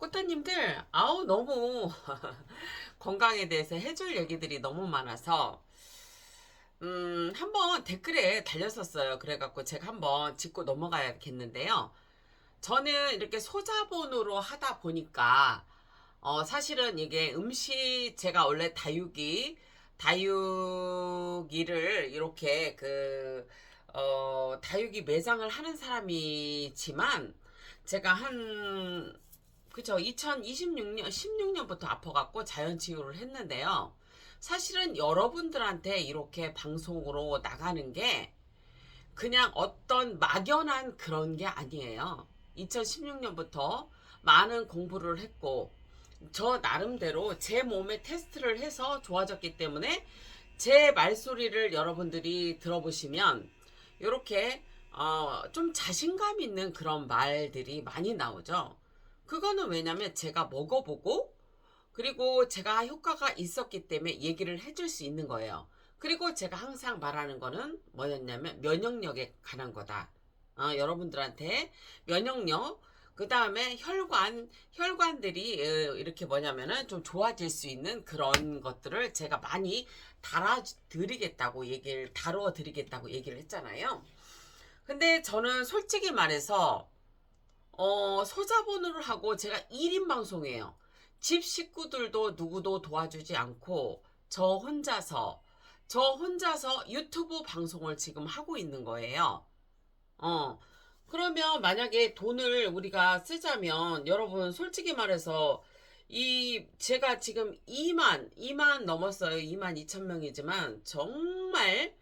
꽃다님들, 아우, 너무 건강에 대해서 해줄 얘기들이 너무 많아서, 한번 댓글에 달렸었어요. 그래갖고 제가 한번 짚고 넘어가야겠는데요. 저는 이렇게 소자본으로 하다 보니까, 사실은 이게 음식, 제가 원래 다육이를 이렇게 다육이 매장을 하는 사람이지만, 제가 그죠. 2026년, 16년부터 아파갖고 자연치유를 했는데요. 사실은 여러분들한테 이렇게 방송으로 나가는 게 그냥 어떤 막연한 그런 게 아니에요. 2016년부터 많은 공부를 했고, 저 나름대로 제 몸에 테스트를 해서 좋아졌기 때문에 제 말소리를 여러분들이 들어보시면, 이렇게, 좀 자신감 있는 그런 말들이 많이 나오죠. 그거는 왜냐면 제가 먹어보고 그리고 제가 효과가 있었기 때문에 얘기를 해줄 수 있는 거예요. 그리고 제가 항상 말하는 거는 뭐였냐면 면역력에 관한 거다. 여러분들한테 면역력, 그 다음에 혈관들이 이렇게 뭐냐면은 좀 좋아질 수 있는 그런 것들을 제가 많이 다루어 드리겠다고 얘기를 했잖아요. 근데 저는 솔직히 말해서 소자본으로 하고 제가 1인 방송이에요. 집 식구들도 누구도 도와주지 않고 저 혼자서 유튜브 방송을 지금 하고 있는 거예요. 어. 그러면 만약에 돈을 우리가 쓰자면 여러분 솔직히 말해서 제가 지금 2만 넘었어요. 2만 2천 명이지만 정말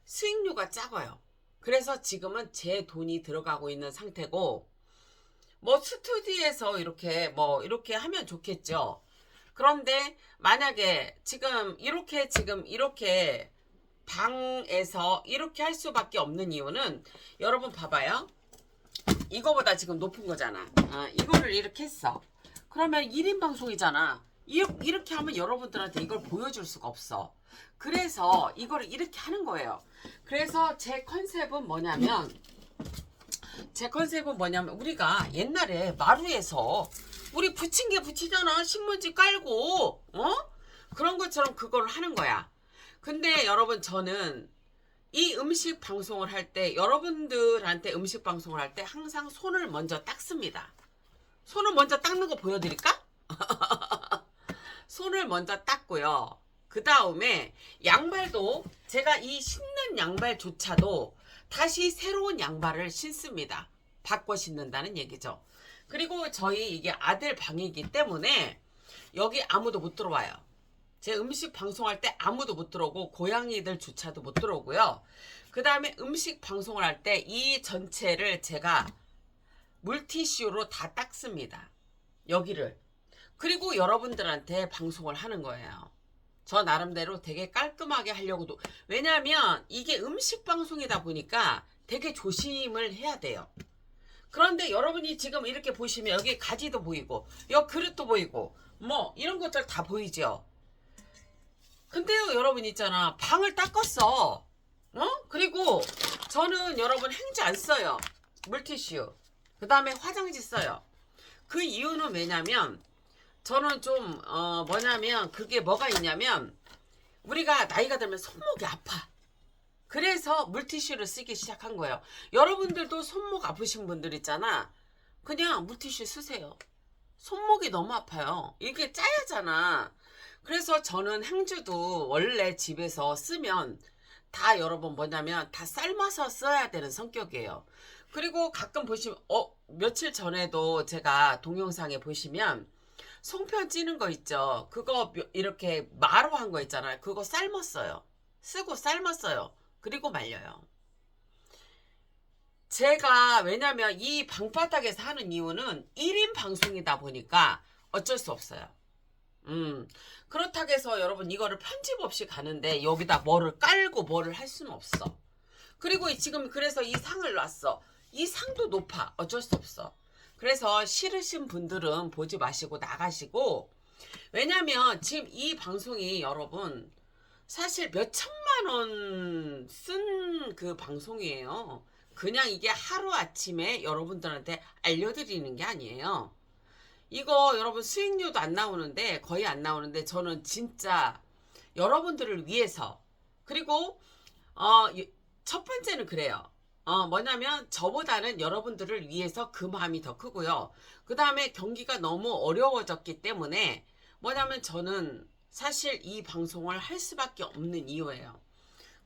수익료가 작아요. 그래서 지금은 제 돈이 들어가고 있는 상태고 뭐 스튜디오에서 이렇게 하면 좋겠죠. 그런데 만약에 지금 이렇게 방에서 이렇게 할 수밖에 없는 이유는 여러분 봐봐요. 이거보다 지금 높은 거잖아. 이거를 이렇게 했어. 그러면 1인 방송이잖아. 이렇게 하면 여러분들한테 이걸 보여줄 수가 없어. 그래서 이거를 이렇게 하는 거예요. 그래서 제 컨셉은 뭐냐면 우리가 옛날에 마루에서 우리 붙인 게 붙이잖아. 신문지 깔고 그런 것처럼 그걸 하는 거야. 근데 여러분 저는 이 음식 방송을 할 때 여러분들한테 음식 방송을 할 때 항상 손을 먼저 닦습니다. 손을 먼저 닦는 거 보여드릴까? 손을 먼저 닦고요. 그 다음에 양발도 제가 이 신는 양발조차도 다시 새로운 양발을 신습니다. 바꿔 신는다는 얘기죠. 그리고 저희 이게 아들 방이기 때문에 여기 아무도 못 들어와요. 제 음식 방송할 때 아무도 못 들어오고 고양이들조차도 못 들어오고요. 그 다음에 음식 방송을 할 때 이 전체를 제가 물티슈로 다 닦습니다. 여기를. 그리고 여러분들한테 방송을 하는 거예요. 저 나름대로 되게 깔끔하게 하려고도. 왜냐하면 이게 음식 방송이다 보니까 되게 조심을 해야 돼요. 그런데 여러분이 지금 이렇게 보시면 여기 가지도 보이고 여기 그릇도 보이고 뭐 이런 것들 다 보이죠. 근데요 여러분 있잖아 방을 닦았어. 그리고 저는 여러분 행주 안 써요. 물티슈. 그 다음에 화장지 써요. 그 이유는 왜냐면 저는 좀 뭐냐면 그게 뭐가 있냐면 우리가 나이가 들면 손목이 아파. 그래서 물티슈를 쓰기 시작한 거예요. 여러분들도 손목 아프신 분들 있잖아. 그냥 물티슈 쓰세요. 손목이 너무 아파요. 이게 짜야잖아. 그래서 저는 행주도 원래 집에서 쓰면 다 여러분 뭐냐면 다 삶아서 써야 되는 성격이에요. 그리고 가끔 보시면 며칠 전에도 제가 동영상에 보시면 송편 찌는 거 있죠. 그거 이렇게 마로 한 거 있잖아요. 그거 삶았어요. 쓰고 삶았어요. 그리고 말려요. 제가 왜냐면 이 방바닥에서 하는 이유는 1인 방송이다 보니까 어쩔 수 없어요. 그렇다고 해서 여러분 이거를 편집 없이 가는데 여기다 뭐를 깔고 뭐를 할 수는 없어. 그리고 지금 그래서 이 상을 놨어. 이 상도 높아. 어쩔 수 없어. 그래서 싫으신 분들은 보지 마시고 나가시고. 왜냐면 지금 이 방송이 여러분 사실 몇 천만 원 쓴 그 방송이에요. 그냥 이게 하루아침에 여러분들한테 알려드리는 게 아니에요. 이거 여러분 수익료도 안 나오는데, 거의 안 나오는데, 저는 진짜 여러분들을 위해서, 그리고 첫 번째는 그래요. 뭐냐면 저보다는 여러분들을 위해서 그 마음이 더 크고요. 그 다음에 경기가 너무 어려워졌기 때문에 뭐냐면 저는 사실 이 방송을 할 수밖에 없는 이유예요.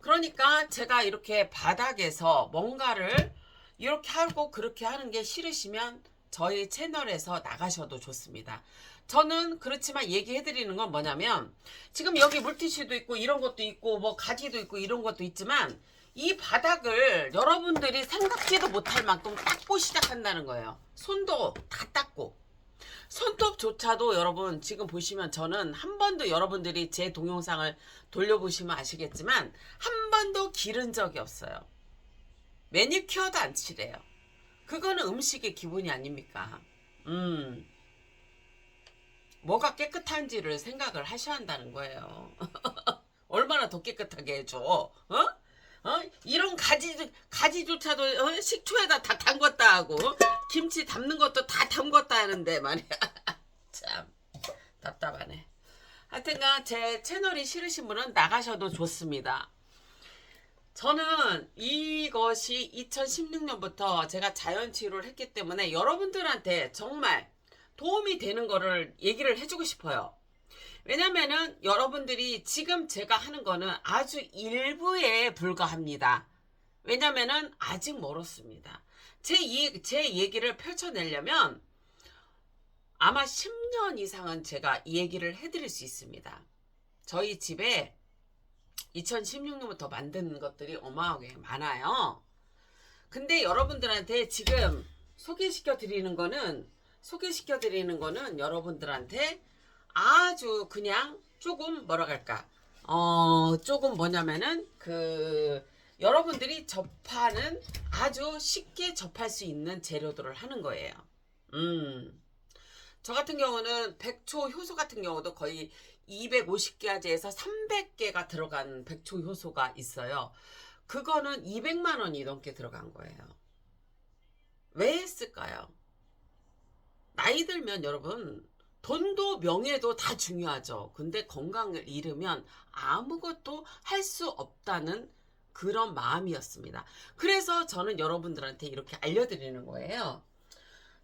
그러니까 제가 이렇게 바닥에서 뭔가를 이렇게 하고 그렇게 하는 게 싫으시면 저희 채널에서 나가셔도 좋습니다. 저는 그렇지만 얘기해드리는 건 뭐냐면 지금 여기 물티슈도 있고 이런 것도 있고 뭐 가지도 있고 이런 것도 있지만 이 바닥을 여러분들이 생각지도 못할 만큼 닦고 시작한다는 거예요. 손도 다 닦고. 손톱조차도 여러분 지금 보시면 저는 한 번도 여러분들이 제 동영상을 돌려보시면 아시겠지만 한 번도 기른 적이 없어요. 매니큐어도 안 칠해요. 그거는 음식의 기본이 아닙니까? 뭐가 깨끗한지를 생각을 하셔야 한다는 거예요. 얼마나 더 깨끗하게 해줘. 이런 가지조차도 식초에다 다 담궜다 하고 김치 담는 것도 다 담궜다 하는데 말이야. 참 답답하네. 하여튼간 제 채널이 싫으신 분은 나가셔도 좋습니다. 저는 이것이 2016년부터 제가 자연치유를 했기 때문에 여러분들한테 정말 도움이 되는 거를 얘기를 해주고 싶어요. 왜냐면은 여러분들이 지금 제가 하는 거는 아주 일부에 불과합니다. 왜냐면은 아직 멀었습니다. 제 얘기를 펼쳐내려면 아마 10년 이상은 제가 이 얘기를 해드릴 수 있습니다. 저희 집에 2016년부터 만든 것들이 어마어마하게 많아요. 근데 여러분들한테 지금 소개시켜 드리는 거는 여러분들한테 아주 그냥 조금 뭐라 할까 조금 뭐냐면은 여러분들이 접하는 아주 쉽게 접할 수 있는 재료들을 하는 거예요. 저 같은 경우는 백초 효소 같은 경우도 거의 250개에서 300개가 들어간 백초 효소가 있어요. 그거는 200만 원이 넘게 들어간 거예요. 왜 했을까요? 나이 들면 여러분 돈도 명예도 다 중요하죠. 근데 건강을 잃으면 아무것도 할 수 없다는 그런 마음이었습니다. 그래서 저는 여러분들한테 이렇게 알려드리는 거예요.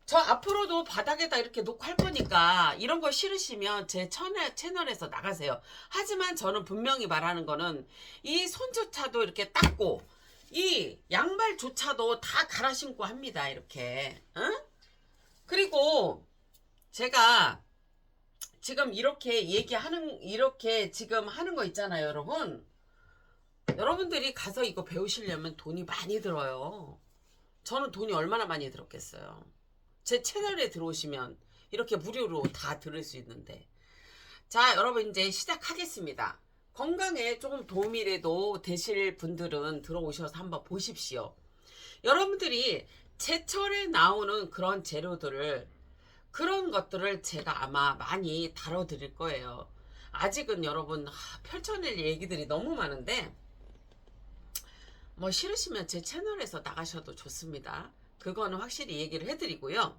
저 앞으로도 바닥에다 이렇게 놓고 할 거니까 이런 거 싫으시면 제 채널에서 나가세요. 하지만 저는 분명히 말하는 거는 이 손조차도 이렇게 닦고 이 양말조차도 다 갈아 신고 합니다. 이렇게. 그리고 제가 지금 이렇게 이렇게 지금 하는 거 있잖아요, 여러분. 여러분들이 가서 이거 배우시려면 돈이 많이 들어요. 저는 돈이 얼마나 많이 들었겠어요. 제 채널에 들어오시면 이렇게 무료로 다 들을 수 있는데. 자, 여러분 이제 시작하겠습니다. 건강에 조금 도움이라도 되실 분들은 들어오셔서 한번 보십시오. 여러분들이 제철에 나오는 그런 재료들을 그런 것들을 제가 아마 많이 다뤄드릴 거예요. 아직은 여러분 펼쳐낼 얘기들이 너무 많은데 뭐 싫으시면 제 채널에서 나가셔도 좋습니다. 그거는 확실히 얘기를 해드리고요.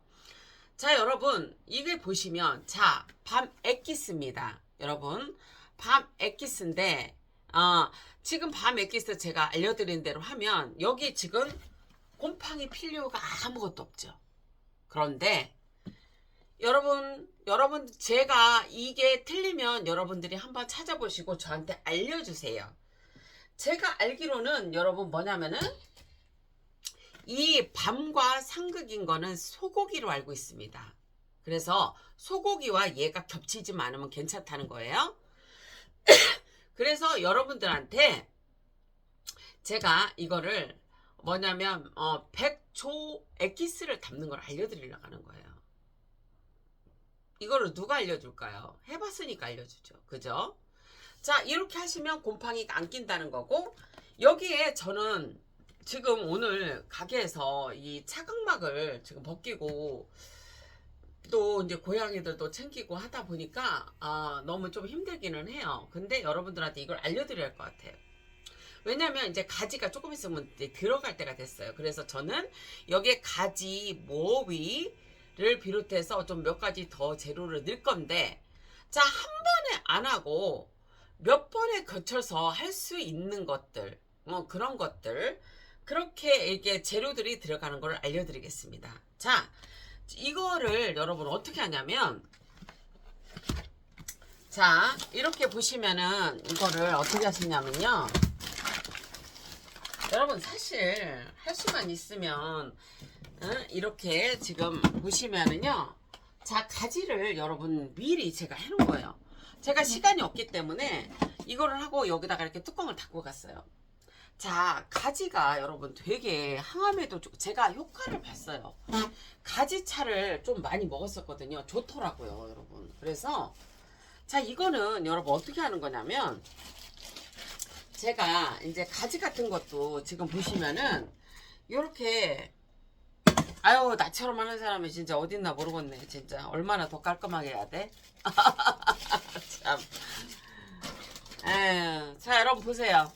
자, 여러분 이게 보시면 자, 밤 액기스입니다. 여러분 밤 액기스인데 지금 밤 액기스 제가 알려드린 대로 하면 여기 지금 곰팡이 필요가 아무것도 없죠. 그런데 여러분 제가 이게 틀리면 여러분들이 한번 찾아보시고 저한테 알려주세요. 제가 알기로는 여러분 뭐냐면은 이 밤과 상극인 거는 소고기로 알고 있습니다. 그래서 소고기와 얘가 겹치지 않으면 괜찮다는 거예요. 그래서 여러분들한테 제가 이거를 뭐냐면 백초 액기스를 담는 걸 알려드리려고 하는 거예요. 이거를 누가 알려줄까요? 해봤으니까 알려주죠. 그죠? 자, 이렇게 하시면 곰팡이가 안 낀다는 거고, 여기에 저는 지금 오늘 가게에서 이 차각막을 지금 벗기고 또 이제 고양이들도 챙기고 하다 보니까 너무 좀 힘들기는 해요. 근데 여러분들한테 이걸 알려드려야 할 것 같아요. 왜냐면 이제 가지가 조금 있으면 이제 들어갈 때가 됐어요. 그래서 저는 여기에 가지, 모위, 가지를 비롯해서 좀 몇 가지 더 재료를 넣을 건데, 자, 한 번에 안 하고 몇 번에 거쳐서 할 수 있는 것들, 그런 것들, 그렇게 이게 재료들이 들어가는 걸 알려드리겠습니다. 자, 이거를 여러분 어떻게 하냐면, 자, 이렇게 보시면은 이거를 어떻게 하시냐면요. 여러분 사실 할 수만 있으면 이렇게 지금 보시면은요. 자, 가지를 여러분 미리 제가 해놓은 거예요. 제가 시간이 없기 때문에 이거를 하고 여기다가 이렇게 뚜껑을 닫고 갔어요. 자, 가지가 여러분 되게 항암에도 제가 효과를 봤어요. 가지차를 좀 많이 먹었었거든요. 좋더라고요, 여러분. 그래서 자, 이거는 여러분 어떻게 하는 거냐면, 제가 이제 가지 같은 것도 지금 보시면은 요렇게, 아유, 나처럼 하는 사람이 진짜 어딨나 모르겠네. 진짜 얼마나 더 깔끔하게 해야 돼? 참. 에휴, 자, 여러분 보세요.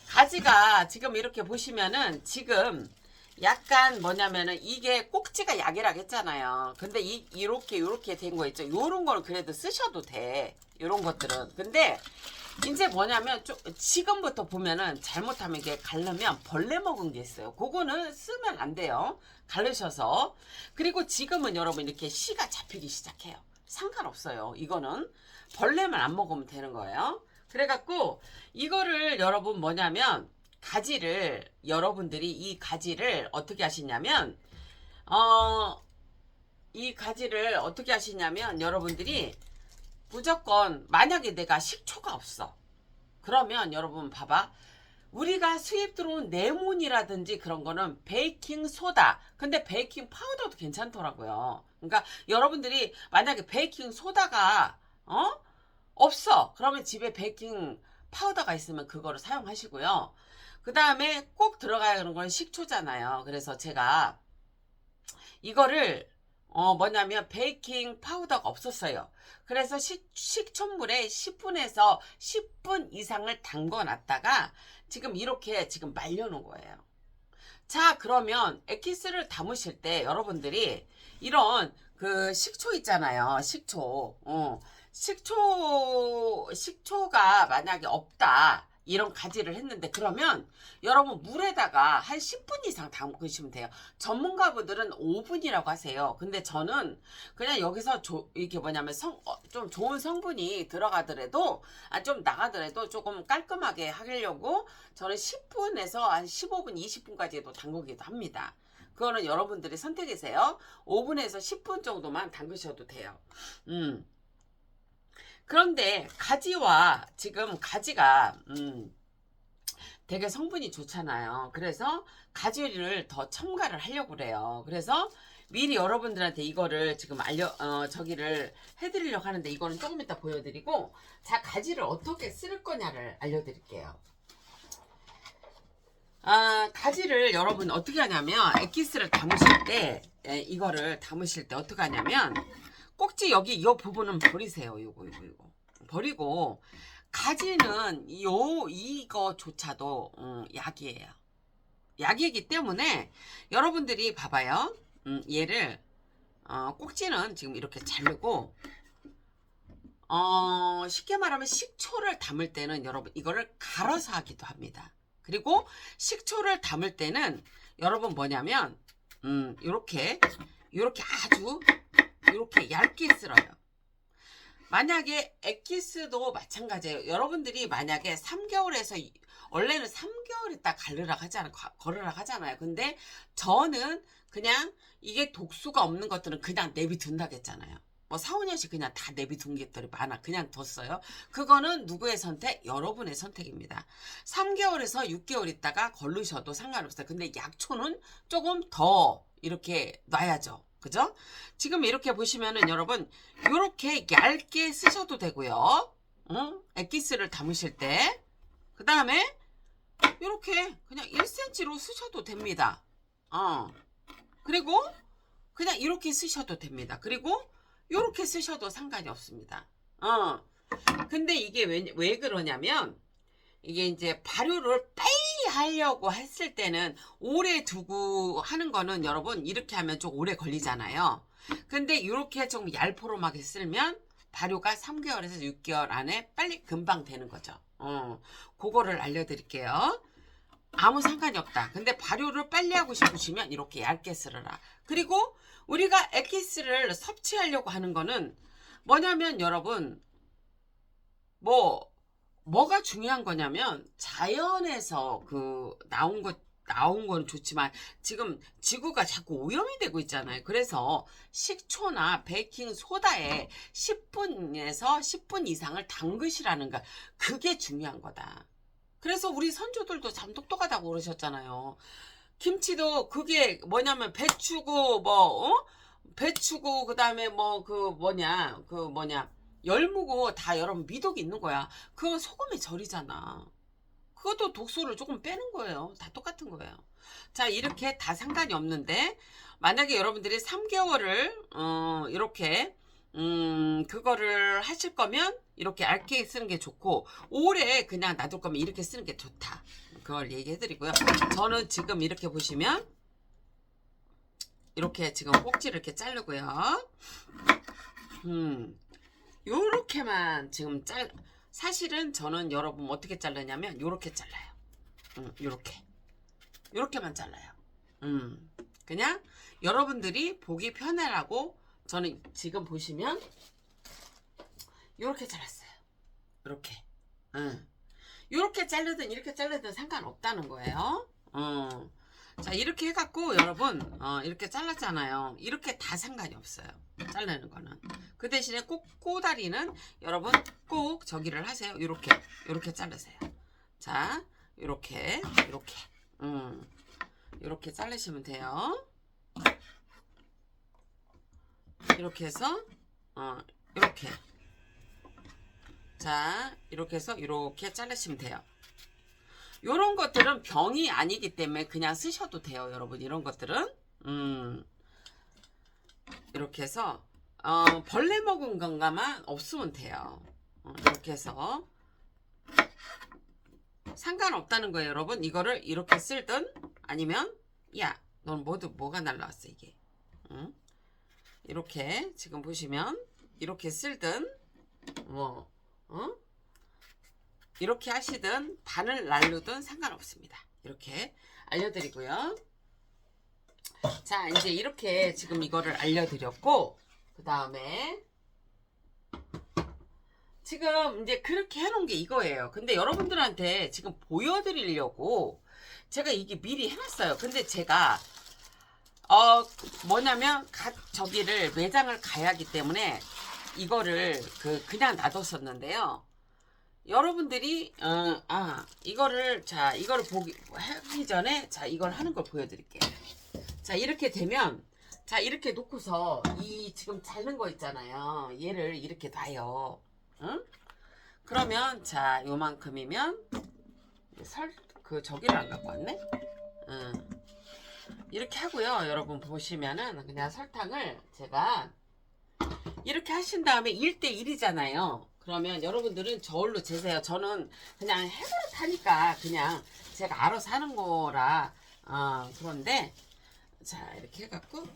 가지가 지금 이렇게 보시면은 지금 약간 뭐냐면은 이게 꼭지가 약이라고 했잖아요. 근데 이렇게 된 거 있죠. 요런 거는 그래도 쓰셔도 돼. 요런 것들은. 근데 이제 뭐냐면 지금부터 보면은 잘못하면 이게 갈르면 벌레 먹은 게 있어요. 그거는 쓰면 안 돼요. 갈르셔서. 그리고 지금은 여러분 이렇게 씨가 잡히기 시작해요. 상관없어요. 이거는 벌레만 안 먹으면 되는 거예요. 그래갖고 이거를 여러분 뭐냐면 가지를 여러분들이 이 가지를 어떻게 하시냐면 이 가지를 어떻게 하시냐면 여러분들이 무조건 만약에 내가 식초가 없어. 그러면 여러분 봐봐. 우리가 수입 들어온 레몬이라든지 그런 거는 베이킹 소다. 근데 베이킹 파우더도 괜찮더라고요. 그러니까 여러분들이 만약에 베이킹 소다가 없어. 그러면 집에 베이킹 파우더가 있으면 그거를 사용하시고요. 그 다음에 꼭 들어가야 하는 건 식초잖아요. 그래서 제가 이거를 뭐냐면 베이킹 파우더가 없었어요. 그래서 식초물에 10분에서 10분 이상을 담궈 놨다가 지금 이렇게 지금 말려 놓은 거예요. 자, 그러면 엑기스를 담으실 때 여러분들이 이런 그 식초 있잖아요. 식초가 만약에 없다. 이런 가지를 했는데 그러면 여러분 물에다가 한 10분 이상 담그시면 돼요. 전문가분들은 5분이라고 하세요. 근데 저는 그냥 여기서 이게 뭐냐면 좀 좋은 성분이 들어가더라도 좀 나가더라도 조금 깔끔하게 하려고 저는 10분에서 한 15분 20분까지도 담그기도 합니다. 그거는 여러분들의 선택이세요. 5분에서 10분 정도만 담그셔도 돼요. 그런데 가지와 지금 가지가 되게 성분이 좋잖아요. 그래서 가지를 더 첨가를 하려고 그래요. 그래서 미리 여러분들한테 이거를 지금 저기를 해드리려고 하는데 이거는 조금 이따 보여드리고, 자, 가지를 어떻게 쓸 거냐를 알려드릴게요. 가지를 여러분 어떻게 하냐면 엑기스를 담으실 때 이거를 담으실 때 어떻게 하냐면 꼭지 여기 이 부분은 버리세요. 이거 버리고 가지는 이거조차도 약이에요. 약이기 때문에 여러분들이 봐봐요. 얘를 꼭지는 지금 이렇게 자르고 쉽게 말하면 식초를 담을 때는 여러분 이거를 갈아서 하기도 합니다. 그리고 식초를 담을 때는 여러분 뭐냐면 요렇게 아주 이렇게 얇게 쓸어요. 만약에 엑기스도 마찬가지예요. 여러분들이 만약에 3개월에서 원래는 3개월 있다 걸으라 하잖아요. 근데 저는 그냥 이게 독수가 없는 것들은 그냥 내비둔다고 했잖아요. 뭐 4, 5년씩 그냥 다 내비둔 것들이 많아. 그냥 뒀어요. 그거는 누구의 선택? 여러분의 선택입니다. 3개월에서 6개월 있다가 걸르셔도 상관없어요. 근데 약초는 조금 더 이렇게 놔야죠. 그죠? 지금 이렇게 보시면은 여러분 이렇게 얇게 쓰셔도 되고요. 엑기스를 담으실 때 그 다음에 이렇게 그냥 1cm로 쓰셔도 됩니다. 그리고 그냥 이렇게 쓰셔도 됩니다. 그리고 이렇게 쓰셔도 상관이 없습니다. 근데 이게 왜 그러냐면 이게 이제 발효를 빨리 하려고 했을 때는 오래 두고 하는 거는 여러분 이렇게 하면 좀 오래 걸리잖아요. 근데 이렇게 좀 얄포름하게 쓸면 발효가 3개월에서 6개월 안에 빨리 금방 되는 거죠. 그거를 알려드릴게요. 아무 상관이 없다. 근데 발효를 빨리 하고 싶으시면 이렇게 얇게 쓸어라. 그리고 우리가 엑기스를 섭취하려고 하는 거는 뭐냐면 여러분, 뭐가 중요한 거냐면 자연에서 그 나온 건 좋지만 지금 지구가 자꾸 오염이 되고 있잖아요. 그래서 식초나 베이킹 소다에 10분에서 10분 이상을 담그시라는 거, 그게 중요한 거다. 그래서 우리 선조들도 참 똑똑하다고 그러셨잖아요. 김치도 그게 뭐냐면 배추고 배추고 그다음에 열무고 다 여러분 미독이 있는 거야. 그건 소금에 절이잖아. 그것도 독소를 조금 빼는 거예요. 다 똑같은 거예요. 자, 이렇게 다 상관이 없는데 만약에 여러분들이 3개월을 이렇게 그거를 하실 거면 이렇게 얇게 쓰는 게 좋고, 오래 그냥 놔둘 거면 이렇게 쓰는 게 좋다. 그걸 얘기해 드리고요. 저는 지금 이렇게 보시면 이렇게 지금 꼭지를 이렇게 자르고요. 요렇게만 지금 사실은 저는 여러분 어떻게 자르냐면 요렇게 잘라요. 요렇게만 잘라요. 그냥 여러분들이 보기 편하라고 저는 지금 보시면 요렇게 잘랐어요. 요렇게. 요렇게 자르든 이렇게 자르든 상관없다는 거예요. 자, 이렇게 해갖고 여러분 이렇게 잘랐잖아요. 이렇게 다 상관이 없어요. 자르는 거는. 그 대신에 꼭 꼬다리는 여러분 꼭 저기를 하세요. 요렇게 자르세요. 자, 요렇게 자르시면 돼요. 이렇게 해서 이렇게, 자, 이렇게 해서 이렇게 자르시면 돼요. 요런 것들은 병이 아니기 때문에 그냥 쓰셔도 돼요, 여러분. 이런 것들은 이렇게 해서 벌레 먹은 건가만 없으면 돼요. 이렇게 해서 상관없다는 거예요, 여러분. 이거를 이렇게 쓸든 아니면 야, 넌 뭐가 날라왔어 이게. 이렇게 지금 보시면 이렇게 쓸든 이렇게 하시든 반을 날르든 상관없습니다. 이렇게 알려드리고요. 자, 이제 이렇게 지금 이거를 알려드렸고, 그 다음에 지금 이제 그렇게 해놓은 게 이거예요. 근데 여러분들한테 지금 보여드리려고 제가 이게 미리 해놨어요. 근데 제가 뭐냐면 저기를 매장을 가야 하기 때문에 이거를 그냥 놔뒀었는데요. 여러분들이 이거를 하기 전에 이걸 하는 걸 보여드릴게요. 자, 이렇게 되면 이렇게 놓고서 이 지금 자른 거 있잖아요. 얘를 이렇게 놔요. 그러면 요만큼이면 저기를 안 갖고 왔네. 이렇게 하고요. 여러분 보시면은 그냥 설탕을 제가 이렇게 하신 다음에 1대1이잖아요. 그러면 여러분들은 저울로 재세요. 저는 그냥 해버릇 하니까 그냥 제가 알아서 하는 거라 그런데 자, 이렇게 해갖고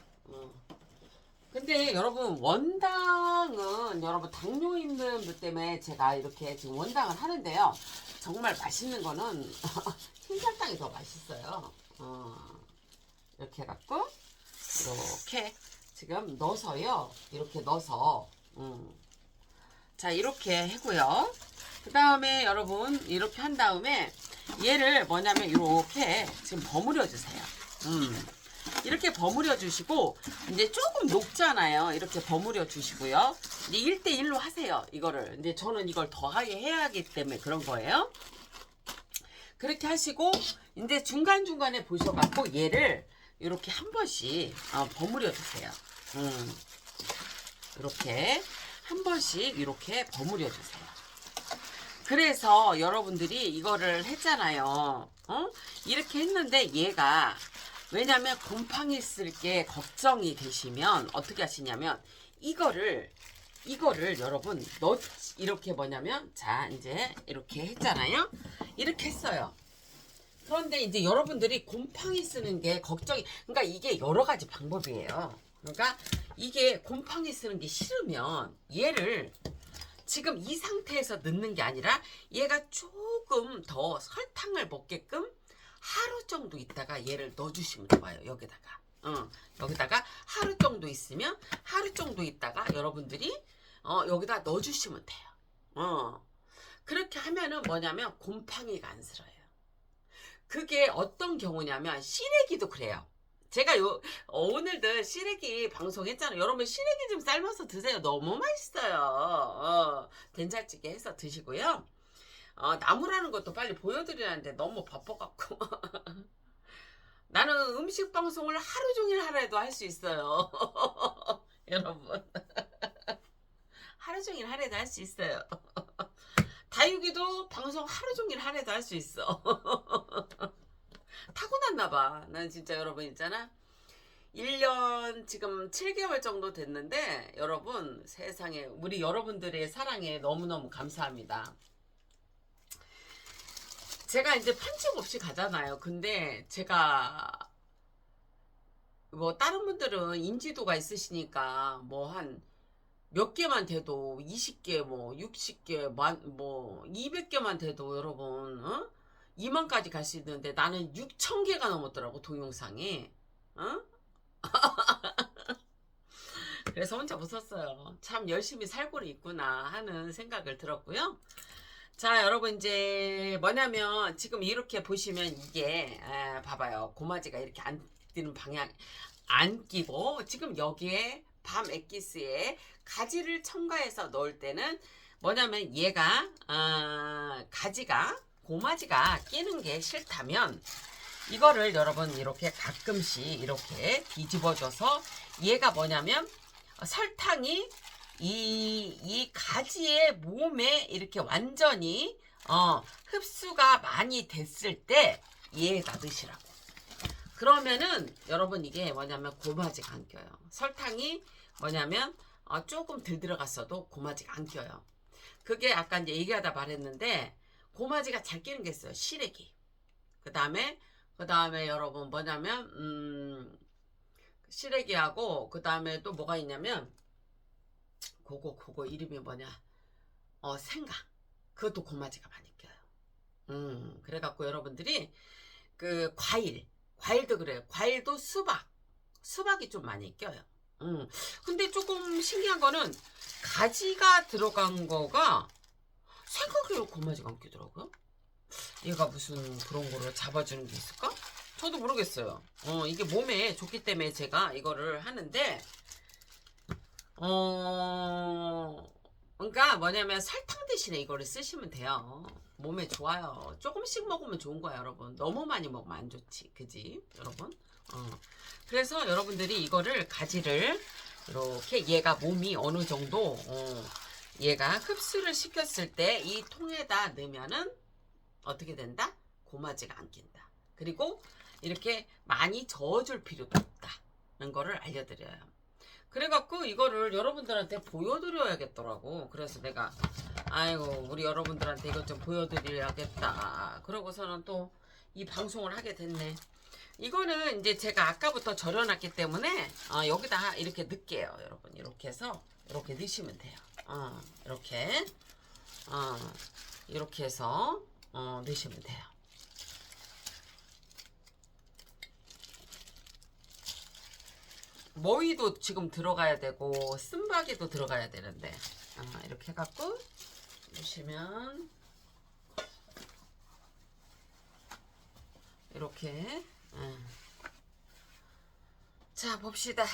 근데 여러분 원당은 여러분 당뇨 있는 분 때문에 제가 이렇게 지금 원당을 하는데요. 정말 맛있는 거는 흰설탕이 더 맛있어요. 이렇게 해갖고 이렇게 지금 넣어서요. 이렇게 넣어서 자, 이렇게 하고요. 그 다음에 여러분 이렇게 한 다음에 얘를 뭐냐면 이렇게 지금 버무려 주세요. 이렇게 버무려 주시고 이제 조금 녹잖아요. 이렇게 버무려 주시고요. 이제 1대1로 하세요. 이거를. 근데 저는 이걸 더하게 해야 하기 때문에 그런 거예요. 그렇게 하시고 이제 중간중간에 보셔갖고 얘를 이렇게 한 번씩 버무려 주세요. 이렇게 한 번씩 이렇게 버무려 주세요. 그래서 여러분들이 이거를 했잖아요. 이렇게 했는데 얘가 왜냐면 곰팡이 쓸 게 걱정이 되시면 어떻게 하시냐면 이거를 여러분 이렇게 뭐냐면 자, 이제 이렇게 했잖아요. 이렇게 했어요. 그런데 이제 여러분들이 곰팡이 쓰는 게 걱정이, 그러니까 이게 여러 가지 방법이에요. 그러니까 이게 곰팡이 쓰는 게 싫으면 얘를 지금 이 상태에서 넣는 게 아니라 얘가 조금 더 설탕을 먹게끔 하루 정도 있다가 얘를 넣어주시면 좋아요. 여기다가 여기다가 하루 정도 있으면 하루 정도 있다가 여러분들이 여기다 넣어주시면 돼요. 그렇게 하면은 뭐냐면 곰팡이가 안 슬어요. 그게 어떤 경우냐면 시래기도 그래요. 제가 오늘도 시래기 방송했잖아요. 여러분 시래기 좀 삶아서 드세요. 너무 맛있어요. 된장찌개 해서 드시고요. 나무라는 것도 빨리 보여드리는데 너무 바빠갖고 나는 음식 방송을 하루 종일 하라 해도 할 수 있어요. 여러분 하루 종일 하라 해도 할 수 있어요. 다육이도 방송 하루 종일 하라 해도 할 수 있어. 타고났나봐. 난 진짜 여러분 있잖아. 1년 지금 7개월 정도 됐는데 여러분 세상에 우리 여러분들의 사랑에 너무너무 감사합니다. 제가 이제 편집 없이 가잖아요. 근데 제가 뭐 다른 분들은 인지도가 있으시니까 뭐 한 몇 개만 돼도 20개 뭐 60개 뭐 200개만 돼도 여러분 2만까지 갈 수 있는데 나는 6,000개가 넘었더라고 동영상이. 그래서 혼자 웃었어요. 참 열심히 살고는 있구나 하는 생각을 들었고요. 자 여러분 이제 뭐냐면 지금 이렇게 보시면 이게 봐봐요. 고마지가 이렇게 안 뛰는 방향 안 끼고 지금 여기에 밤 엑기스에 가지를 첨가해서 넣을 때는 뭐냐면 얘가 고마지가 끼는 게 싫다면 이거를 여러분 이렇게 가끔씩 이렇게 뒤집어줘서 얘가 뭐냐면 설탕이 이 가지의 몸에 이렇게 완전히 흡수가 많이 됐을 때 얘에다 넣으시라고. 그러면은 여러분 이게 뭐냐면 고마지가 안 껴요. 설탕이 뭐냐면 조금 덜 들어갔어도 고마지가 안 껴요. 그게 아까 이제 얘기하다 말했는데 고마지가 잘 끼는 게 있어요. 시래기. 그 다음에 여러분 뭐냐면 시래기하고 그 다음에 또 뭐가 있냐면 그거 이름이 뭐냐 생강. 그것도 고마지가 많이 껴요. 그래갖고 여러분들이 그 과일도 그래요. 과일도 수박이 좀 많이 껴요. 근데 조금 신기한 거는 가지가 들어간 거가 생각해도 고마지가 안 끼더라고요. 얘가 무슨 그런 거를 잡아주는 게 있을까? 저도 모르겠어요. 이게 몸에 좋기 때문에 제가 이거를 하는데 그러니까 뭐냐면 설탕 대신에 이거를 쓰시면 돼요. 몸에 좋아요. 조금씩 먹으면 좋은 거야 여러분. 너무 많이 먹으면 안 좋지. 그지 여러분? 그래서 여러분들이 이거를 가지를 이렇게 얘가 몸이 어느 정도 얘가 흡수를 시켰을 때 이 통에다 넣으면은 어떻게 된다? 고마지가 안 낀다. 그리고 이렇게 많이 저어줄 필요도 없다는 거를 알려드려요. 그래갖고 이거를 여러분들한테 보여드려야겠더라고. 그래서 내가 아이고 우리 여러분들한테 이것 좀 보여드려야겠다. 그러고서는 또 이 방송을 하게 됐네. 이거는 이제 제가 아까부터 절여놨기 때문에 여기다 이렇게 넣을게요. 여러분 이렇게 해서 이렇게 넣으시면 돼요. 이렇게 해서 넣으시면 돼요. 머위도 지금 들어가야 되고 쓴바기도 들어가야 되는데 이렇게 해갖고 보시면 이렇게 자 봅시다.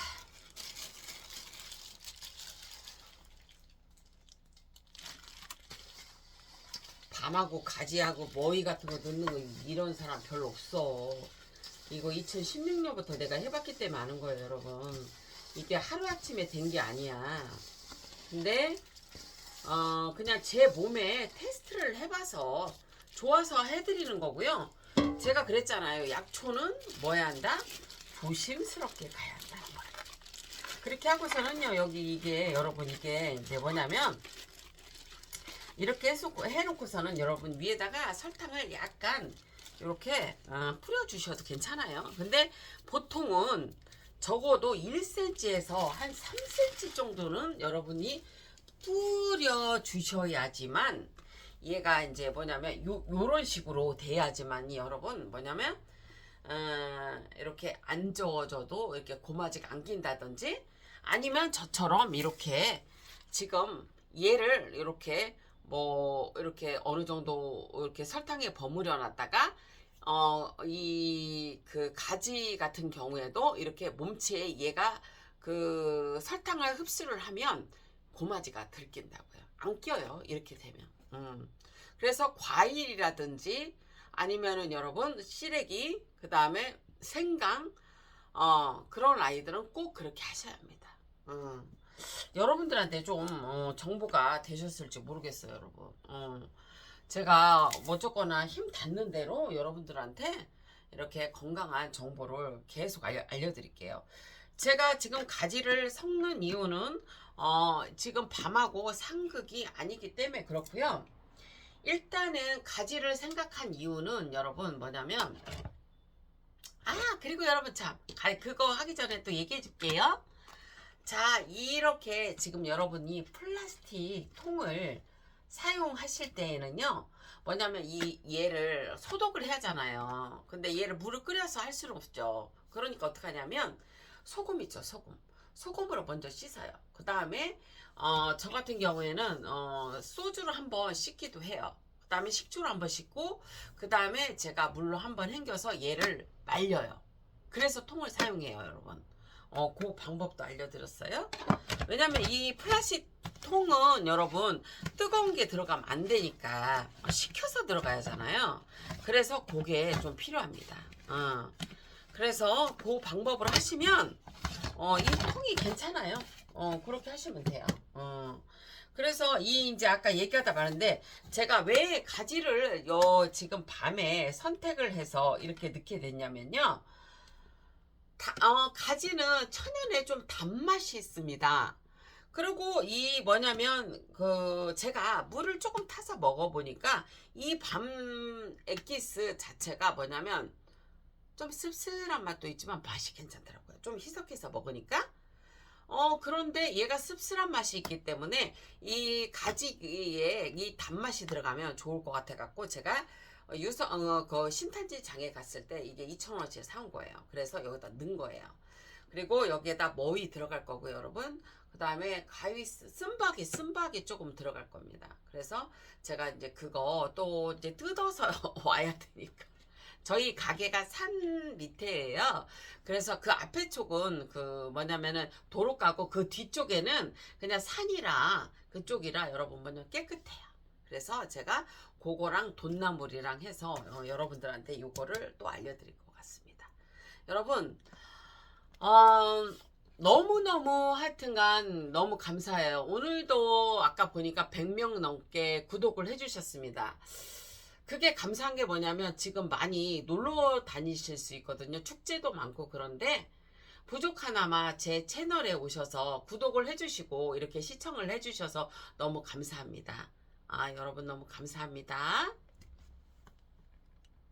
밤하고 가지하고 머위 같은 거 넣는 거 이런 사람 별로 없어. 이거 2016년부터 내가 해봤기 때문에 아는 거예요 여러분. 이게 하루아침에 된 게 아니야. 근데 그냥 제 몸에 테스트를 해봐서 좋아서 해드리는 거고요. 제가 그랬잖아요. 약초는 뭐야 한다? 조심스럽게 가야 한다는 거예요. 그렇게 하고서는요 여기 이게 여러분 이게 이제 뭐냐면 이렇게 해놓고서는 여러분 위에다가 설탕을 약간 이렇게 뿌려주셔도 괜찮아요. 근데 보통은 적어도 1cm에서 한 3cm 정도는 여러분이 뿌려 주셔야지만 얘가 이제 뭐냐면 요런 식으로 돼야지만이 여러분 뭐냐면 이렇게 안 저어져도 이렇게 고마지가 안 낀다든지 아니면 저처럼 이렇게 지금 얘를 이렇게 뭐 이렇게 어느 정도 이렇게 설탕에 버무려 놨다가 이 그 가지 같은 경우에도 이렇게 몸체에 얘가 그 설탕을 흡수를 하면 고마지가 덜 낀다고요. 안 껴요. 이렇게 되면. 그래서 과일이라든지 아니면은 여러분 시래기 그 다음에 생강 그런 아이들은 꼭 그렇게 하셔야 합니다. 여러분들한테 좀 정보가 되셨을지 모르겠어요, 여러분. 제가 어쨌거나 힘 닿는 대로 여러분들한테 이렇게 건강한 정보를 계속 알려드릴게요. 제가 지금 가지를 섞는 이유는 지금 밤하고 상극이 아니기 때문에 그렇고요. 일단은 가지를 생각한 이유는 여러분 뭐냐면 그리고 여러분 참 그거 하기 전에 또 얘기해 줄게요. 자, 이렇게 지금 여러분이 플라스틱 통을 사용하실 때에는요 뭐냐면 얘를 소독을 해야 하잖아요. 근데 얘를 물을 끓여서 할 수는 없죠. 그러니까 어떻게 하냐면 소금 있죠. 소금으로 먼저 씻어요. 그 다음에 저 같은 경우에는 소주로 한번 씻기도 해요. 그 다음에 식초로 한번 씻고 그 다음에 제가 물로 한번 헹겨서 얘를 말려요. 그래서 통을 사용해요, 여러분. 그 방법도 알려드렸어요. 왜냐면 이 플라스틱 통은 여러분 뜨거운 게 들어가면 안 되니까 식혀서 들어가야 하잖아요. 그래서 그게 좀 필요합니다. 그래서 그 방법을 하시면 이 통이 괜찮아요. 그렇게 하시면 돼요. 그래서 이제 아까 얘기하다 말았는데 제가 왜 가지를 지금 밤에 선택을 해서 이렇게 넣게 됐냐면요. 가지는 천연에 좀 단맛이 있습니다. 그리고 이 뭐냐면 제가 물을 조금 타서 먹어보니까 이 밤 액기스 자체가 뭐냐면 좀 씁쓸한 맛도 있지만 맛이 괜찮더라고요. 좀 희석해서 먹으니까. 그런데 얘가 씁쓸한 맛이 있기 때문에 이 가지에 이 단맛이 들어가면 좋을 것 같아 갖고 제가 그 신탄지 장에 갔을 때 이게 2,000원어치에 사온 거예요. 그래서 여기다 넣은 거예요. 그리고 여기에다 머위 들어갈 거고요, 여러분. 그 다음에 가위 쓴박이 조금 들어갈 겁니다. 그래서 제가 이제 그거 또 이제 뜯어서 와야 되니까. 저희 가게가 산 밑에예요. 그래서 그 앞에 쪽은 그 뭐냐면은 도로가고 그 뒤쪽에는 그냥 산이라 그쪽이라 여러분 뭐냐 깨끗해요. 그래서 제가 그거랑 돈나물이랑 해서 여러분들한테 요거를 또 알려드릴 것 같습니다. 여러분 너무너무 하여튼간 너무 감사해요. 오늘도 아까 보니까 100명 넘게 구독을 해주셨습니다. 그게 감사한 게 뭐냐면 지금 많이 놀러 다니실 수 있거든요. 축제도 많고 그런데 부족하나마 제 채널에 오셔서 구독을 해주시고 이렇게 시청을 해주셔서 너무 감사합니다. 여러분 너무 감사합니다.